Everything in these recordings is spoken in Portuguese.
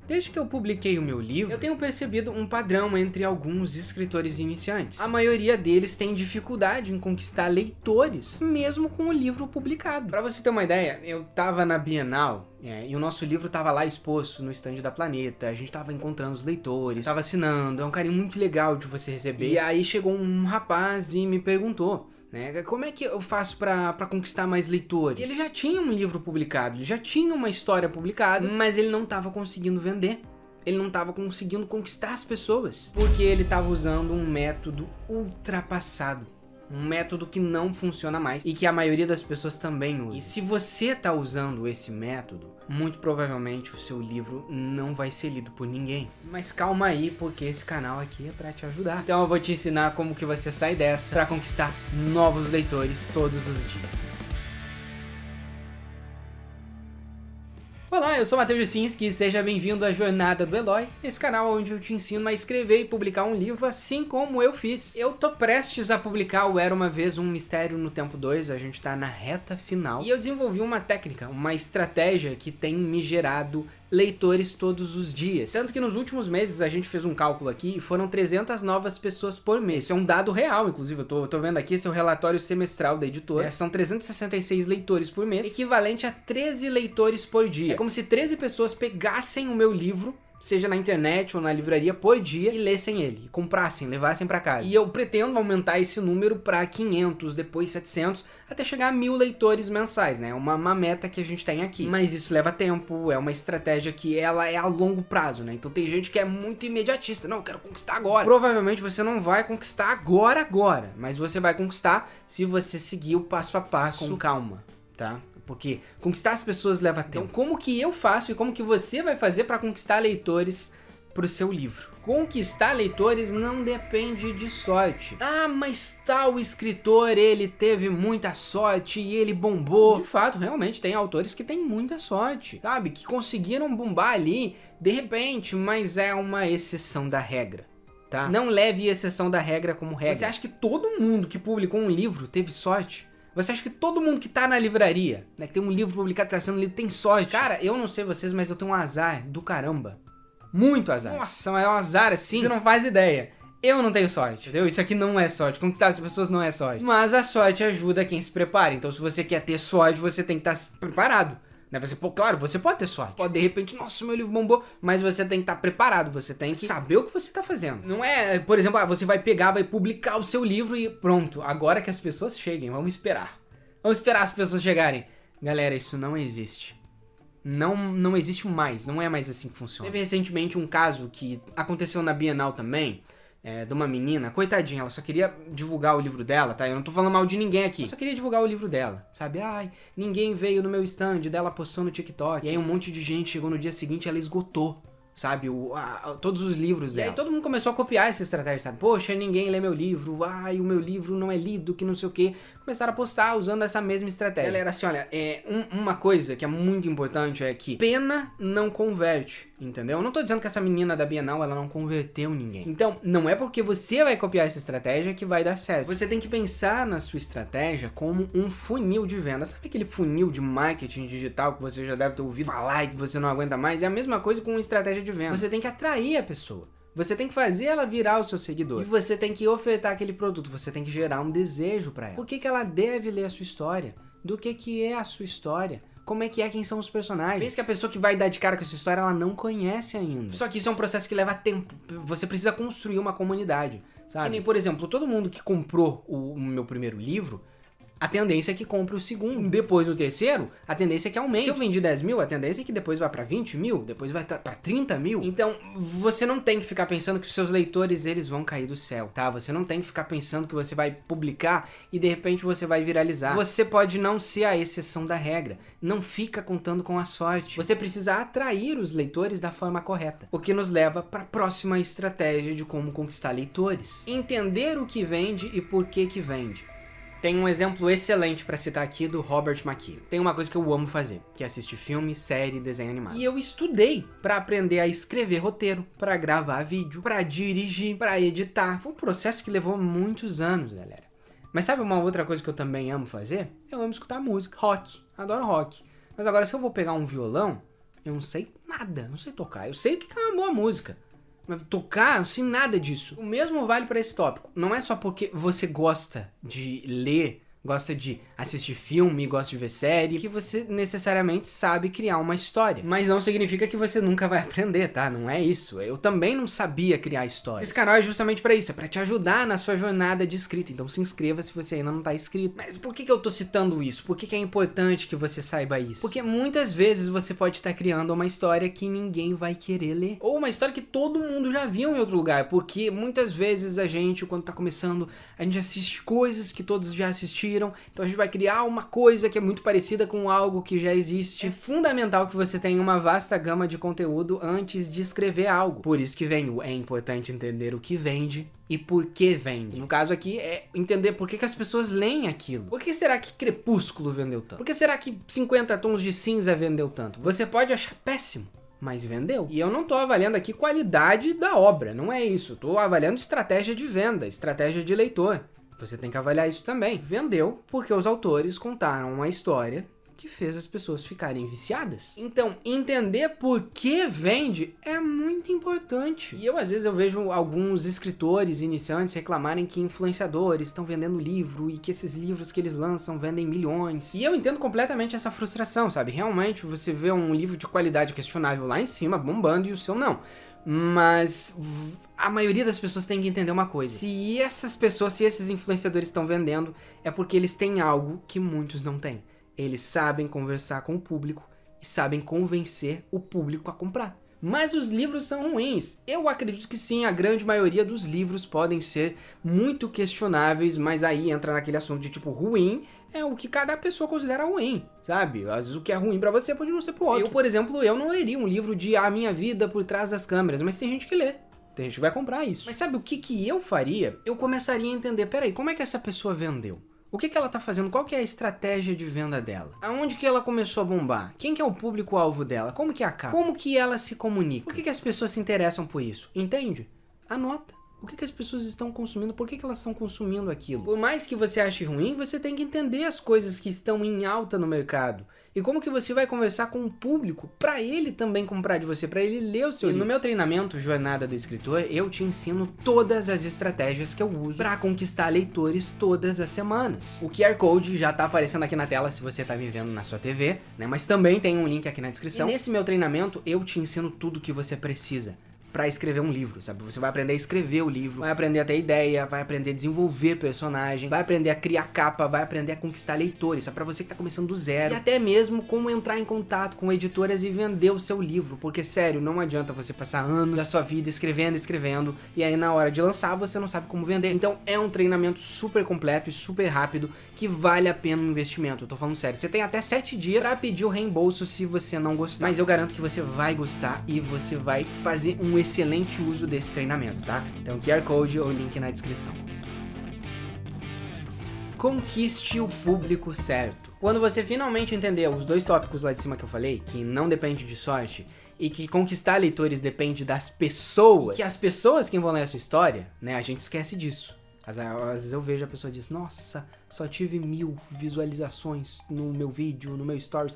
Desde que eu publiquei o meu livro, eu tenho percebido um padrão entre alguns escritores iniciantes. A maioria deles tem dificuldade em conquistar leitores, mesmo com o livro publicado. Pra você ter uma ideia, eu tava na Bienal, e o nosso livro tava lá exposto no stand da Planeta, a gente tava encontrando os leitores, tava assinando, é um carinho muito legal de você receber. E aí chegou um rapaz e me perguntou, né, como é que eu faço pra conquistar mais leitores? Ele já tinha um livro publicado, ele já tinha uma história publicada, mas ele não estava conseguindo vender. Ele não estava conseguindo conquistar as pessoas, porque ele estava usando um método ultrapassado. Um método que não funciona mais e que a maioria das pessoas também usa. E se você tá usando esse método, muito provavelmente o seu livro não vai ser lido por ninguém. Mas calma aí, porque esse canal aqui é pra te ajudar. Então eu vou te ensinar como que você sai dessa pra conquistar novos leitores todos os dias. Olá, eu sou Matheus Jusinski e seja bem-vindo à Jornada do Eloy, esse canal onde eu te ensino a escrever e publicar um livro assim como eu fiz. Eu tô prestes a publicar o Era Uma Vez Um Mistério no Tempo 2, a gente tá na reta final, e eu desenvolvi uma técnica, uma estratégia que tem me gerado leitores todos os dias. Tanto que nos últimos meses a gente fez um cálculo aqui e foram 300 novas pessoas por mês. Esse é um dado real, inclusive, eu tô vendo aqui, esse é o relatório semestral da editora. São 366 leitores por mês, equivalente a 13 leitores por dia. É como se 13 pessoas pegassem o meu livro, seja na internet ou na livraria, por dia, e lessem ele, e comprassem, levassem pra casa. E eu pretendo aumentar esse número pra 500, depois 700, até chegar a 1000 leitores mensais, né? Uma meta que a gente tem aqui. Mas isso leva tempo, é uma estratégia que ela é a longo prazo, né? Então tem gente que é muito imediatista, não, eu quero conquistar agora. Provavelmente você não vai conquistar agora, mas você vai conquistar se você seguir o passo a passo com calma, tá? Porque conquistar as pessoas leva tempo. Então, como que eu faço e como que você vai fazer para conquistar leitores pro seu livro? Conquistar leitores não depende de sorte. Ah, mas tal escritor, ele teve muita sorte e ele bombou. De fato, realmente, tem autores que têm muita sorte, sabe? Que conseguiram bombar ali de repente, mas é uma exceção da regra. Tá? Não leve a exceção da regra como regra. Você acha que todo mundo que publicou um livro teve sorte? Você acha que todo mundo que tá na livraria, né, que tem um livro publicado, que tá sendo lido, tem sorte? Cara, eu não sei vocês, mas eu tenho um azar do caramba. Muito azar. Nossa, mas é um azar assim, você não faz ideia. Eu não tenho sorte, entendeu? Isso aqui não é sorte. Conquistar as pessoas não é sorte. Mas a sorte ajuda quem se prepara. Então se você quer ter sorte, você tem que estar preparado. Né? Claro, você pode ter sorte. Pode de repente, nossa, meu livro bombou. Mas você tem que estar preparado. Você tem que saber o que você está fazendo. Não é, por exemplo, você vai pegar, vai publicar o seu livro e pronto. Agora que as pessoas cheguem, vamos esperar. Vamos esperar as pessoas chegarem. Galera, isso não existe. Não existe mais. Não é mais assim que funciona. Teve recentemente um caso que aconteceu na Bienal também. De uma menina, coitadinha, ela só queria divulgar o livro dela, tá? Eu não tô falando mal de ninguém aqui. Ela só queria divulgar o livro dela, sabe? Ai, ninguém veio no meu stand, dela postou no TikTok. E aí um monte de gente chegou no dia seguinte e ela esgotou, sabe? Todos os livros dela. E aí todo mundo começou a copiar essa estratégia, sabe? Poxa, ninguém lê meu livro. Ai, o meu livro não é lido, que não sei o quê. Começaram a postar usando essa mesma estratégia. Galera, assim, olha, uma coisa que é muito importante é que pena não converte, entendeu? Eu não tô dizendo que essa menina da Bienal, ela não converteu ninguém. Então, não é porque você vai copiar essa estratégia que vai dar certo. Você tem que pensar na sua estratégia como um funil de venda. Sabe aquele funil de marketing digital que você já deve ter ouvido falar e que você não aguenta mais? É a mesma coisa com uma estratégia de venda. Você tem que atrair a pessoa. Você tem que fazer ela virar o seu seguidor. E você tem que ofertar aquele produto. Você tem que gerar um desejo pra ela. Por que ela deve ler a sua história? Do que é a sua história? Como é, quem são os personagens? Pensa que a pessoa que vai dar de cara com essa história, ela não conhece ainda. Só que isso é um processo que leva tempo. Você precisa construir uma comunidade, sabe? Que nem, por exemplo, todo mundo que comprou o meu primeiro livro, a tendência é que compre o segundo. Depois do terceiro, a tendência é que aumente. Se eu vendi 10 mil, a tendência é que depois vá pra 20 mil, depois vai pra 30 mil. Então, você não tem que ficar pensando que os seus leitores, eles vão cair do céu, tá? Você não tem que ficar pensando que você vai publicar e de repente você vai viralizar. Você pode não ser a exceção da regra. Não fica contando com a sorte. Você precisa atrair os leitores da forma correta. O que nos leva pra próxima estratégia de como conquistar leitores. Entender o que vende e por que vende. Tem um exemplo excelente pra citar aqui do Robert McKee. Tem uma coisa que eu amo fazer, que é assistir filme, série, desenho animado. E eu estudei pra aprender a escrever roteiro, pra gravar vídeo, pra dirigir, pra editar. Foi um processo que levou muitos anos, galera. Mas sabe uma outra coisa que eu também amo fazer? Eu amo escutar música, rock. Adoro rock. Mas agora, se eu vou pegar um violão, Eu não sei nada, não sei tocar. Eu sei o que é uma boa música. Mas tocar, eu não sei nada disso. O mesmo vale para esse tópico. Não é só porque você gosta de ler, gosta de assistir filme, gosta de ver série, que você necessariamente sabe criar uma história. Mas não significa que você nunca vai aprender, tá? Não é isso. Eu também não sabia criar histórias. Esse canal é justamente pra isso, é pra te ajudar na sua jornada de escrita. Então se inscreva se você ainda não tá inscrito. Mas por que eu tô citando isso? Por que é importante que você saiba isso? Porque muitas vezes você pode estar criando uma história que ninguém vai querer ler. Ou uma história que todo mundo já viu em outro lugar. Porque muitas vezes a gente, quando tá começando, a gente assiste coisas que todos já assistiram. Então a gente vai criar uma coisa que é muito parecida com algo que já existe. É fundamental que você tenha uma vasta gama de conteúdo antes de escrever algo. Por isso que é importante entender o que vende e por que vende. No caso aqui é entender por que as pessoas leem aquilo. Por que será que Crepúsculo vendeu tanto? Por que será que 50 Tons de Cinza vendeu tanto? Você pode achar péssimo, mas vendeu. E eu não tô avaliando aqui qualidade da obra, não é isso. Tô avaliando estratégia de venda, estratégia de leitor. Você tem que avaliar isso também. Vendeu porque os autores contaram uma história que fez as pessoas ficarem viciadas. Então, entender por que vende é muito importante. E às vezes eu vejo alguns escritores iniciantes reclamarem que influenciadores estão vendendo livro e que esses livros que eles lançam vendem milhões. E eu entendo completamente essa frustração, sabe? Realmente, você vê um livro de qualidade questionável lá em cima, bombando, e o seu não. Mas a maioria das pessoas tem que entender uma coisa. Se esses influenciadores estão vendendo, é porque eles têm algo que muitos não têm. Eles sabem conversar com o público e sabem convencer o público a comprar. Mas os livros são ruins. Eu acredito que sim, a grande maioria dos livros podem ser muito questionáveis, mas aí entra naquele assunto de tipo, ruim é o que cada pessoa considera ruim, sabe? Às vezes o que é ruim pra você pode não ser pro outro. Eu, por exemplo, eu não leria um livro de A Minha Vida por Trás das Câmeras, mas tem gente que lê. Tem gente que vai comprar isso. Mas sabe o que eu faria? Eu começaria a entender, peraí, como é que essa pessoa vendeu? O que ela tá fazendo? Qual que é a estratégia de venda dela? Aonde que ela começou a bombar? Quem que é o público-alvo dela? Como que é a capa? Como que ela se comunica? Por que as pessoas se interessam por isso? Entende? Anota. O que as pessoas estão consumindo? Por que elas estão consumindo aquilo? Por mais que você ache ruim, você tem que entender as coisas que estão em alta no mercado. E como que você vai conversar com o público para ele também comprar de você, para ele ler o seu livro. No meu treinamento Jornada do Escritor, eu te ensino todas as estratégias que eu uso para conquistar leitores todas as semanas. O QR Code já tá aparecendo aqui na tela se você tá me vendo na sua TV, né? Mas também tem um link aqui na descrição. E nesse meu treinamento, eu te ensino tudo o que você precisa pra escrever um livro, sabe? Você vai aprender a escrever o livro, vai aprender a ter ideia, vai aprender a desenvolver personagem, vai aprender a criar capa, vai aprender a conquistar leitores, sabe? Pra você que tá começando do zero. E até mesmo como entrar em contato com editoras e vender o seu livro, porque sério, não adianta você passar anos da sua vida escrevendo, e aí na hora de lançar você não sabe como vender. Então é um treinamento super completo e super rápido que vale a pena o investimento. Eu tô falando sério, você tem até 7 dias pra pedir o reembolso se você não gostar. Mas eu garanto que você vai gostar e você vai fazer um excelente uso desse treinamento, tá? Então QR Code ou link na descrição. Conquiste o público certo. Quando você finalmente entender os dois tópicos lá de cima que eu falei, que não depende de sorte e que conquistar leitores depende das pessoas, que as pessoas que vão ler a sua história, né, a gente esquece disso. Às vezes eu vejo a pessoa diz, nossa, só tive 1000 visualizações no meu vídeo, no meu stories.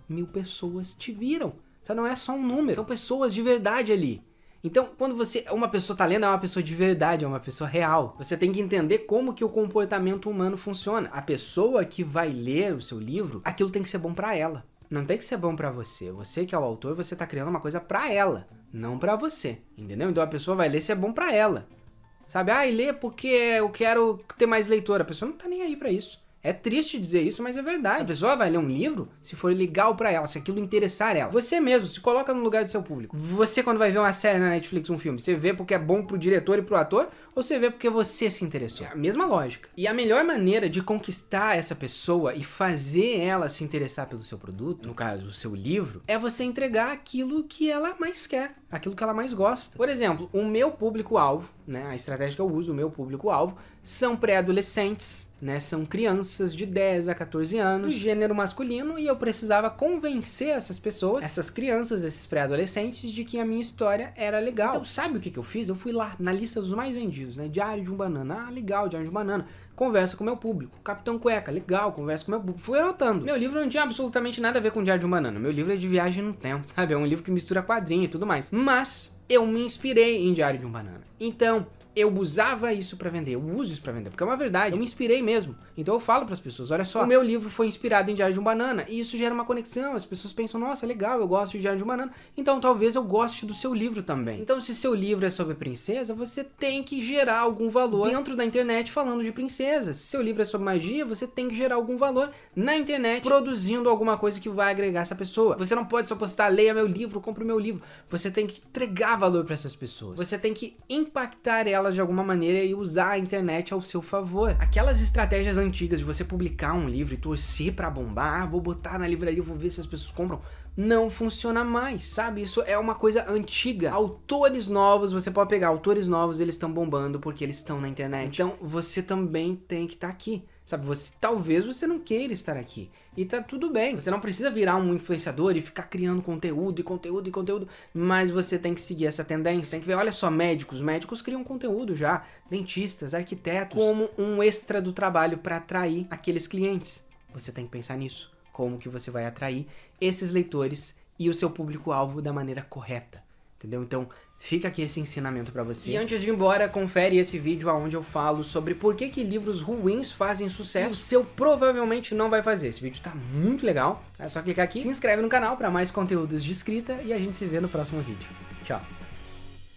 1000 pessoas te viram. Isso não é só um número, são pessoas de verdade ali. Então, quando uma pessoa tá lendo, é uma pessoa de verdade, é uma pessoa real. Você tem que entender como que o comportamento humano funciona. A pessoa que vai ler o seu livro, aquilo tem que ser bom pra ela. Não tem que ser bom pra você. Você que é o autor, você tá criando uma coisa pra ela, não pra você. Entendeu? Então a pessoa vai ler se é bom pra ela. Sabe? Ah, e lê porque eu quero ter mais leitor. A pessoa não tá nem aí pra isso. É triste dizer isso, mas é verdade. A pessoa vai ler um livro se for legal pra ela, se aquilo interessar ela. Você mesmo, se coloca no lugar do seu público. Você, quando vai ver uma série na Netflix, um filme, você vê porque é bom pro diretor e pro ator, ou você vê porque você se interessou? É a mesma lógica. E a melhor maneira de conquistar essa pessoa e fazer ela se interessar pelo seu produto, no caso, o seu livro, é você entregar aquilo que ela mais quer, aquilo que ela mais gosta. Por exemplo, o meu público-alvo, né, a estratégia que eu uso, o meu público-alvo, são pré-adolescentes, né, são crianças de 10 a 14 anos, do gênero masculino, e eu precisava convencer essas pessoas, essas crianças, esses pré-adolescentes, de que a minha história era legal. Então sabe o que eu fiz? Eu fui lá na lista dos mais vendidos, né, Diário de um Banana, ah, legal, Diário de um Banana, conversa com o meu público. Capitão Cueca, legal, conversa com o meu público. Fui anotando. Meu livro não tinha absolutamente nada a ver com o Diário de um Banana, meu livro é de viagem no tempo, sabe, é um livro que mistura quadrinho e tudo mais, mas eu me inspirei em Diário de um Banana. Então, eu usava isso pra vender, eu uso isso pra vender, porque é uma verdade, eu me inspirei mesmo. Então eu falo pras pessoas, olha só, o meu livro foi inspirado em Diário de um Banana, e isso gera uma conexão, as pessoas pensam, nossa, legal, eu gosto de Diário de um Banana, então talvez eu goste do seu livro também. Então se seu livro é sobre princesa, você tem que gerar algum valor dentro da internet falando de princesas. Se seu livro é sobre magia, você tem que gerar algum valor na internet, produzindo alguma coisa que vai agregar essa pessoa. Você não pode só postar, leia meu livro, compre meu livro. Você tem que entregar valor pra essas pessoas. Você tem que impactar elas de alguma maneira e usar a internet ao seu favor. Aquelas estratégias antigas de você publicar um livro e torcer pra bombar, vou botar na livraria, vou ver se as pessoas compram, não funciona mais, sabe? Isso é uma coisa antiga. Autores novos, você pode pegar autores novos, eles estão bombando porque eles estão na internet. Então você também tem que estar aqui, sabe? Talvez você não queira estar aqui. E tá tudo bem. Você não precisa virar um influenciador e ficar criando conteúdo e conteúdo e conteúdo. Mas você tem que seguir essa tendência. Você tem que ver, olha só, médicos criam conteúdo já. Dentistas, arquitetos. Como um extra do trabalho para atrair aqueles clientes. Você tem que pensar nisso. Como que você vai atrair esses leitores e o seu público-alvo da maneira correta. Entendeu? Então, fica aqui esse ensinamento pra você. E antes de ir embora, confere esse vídeo onde eu falo sobre por que livros ruins fazem sucesso. E o seu provavelmente não vai fazer. Esse vídeo tá muito legal. É só clicar aqui, se inscreve no canal pra mais conteúdos de escrita e a gente se vê no próximo vídeo. Tchau!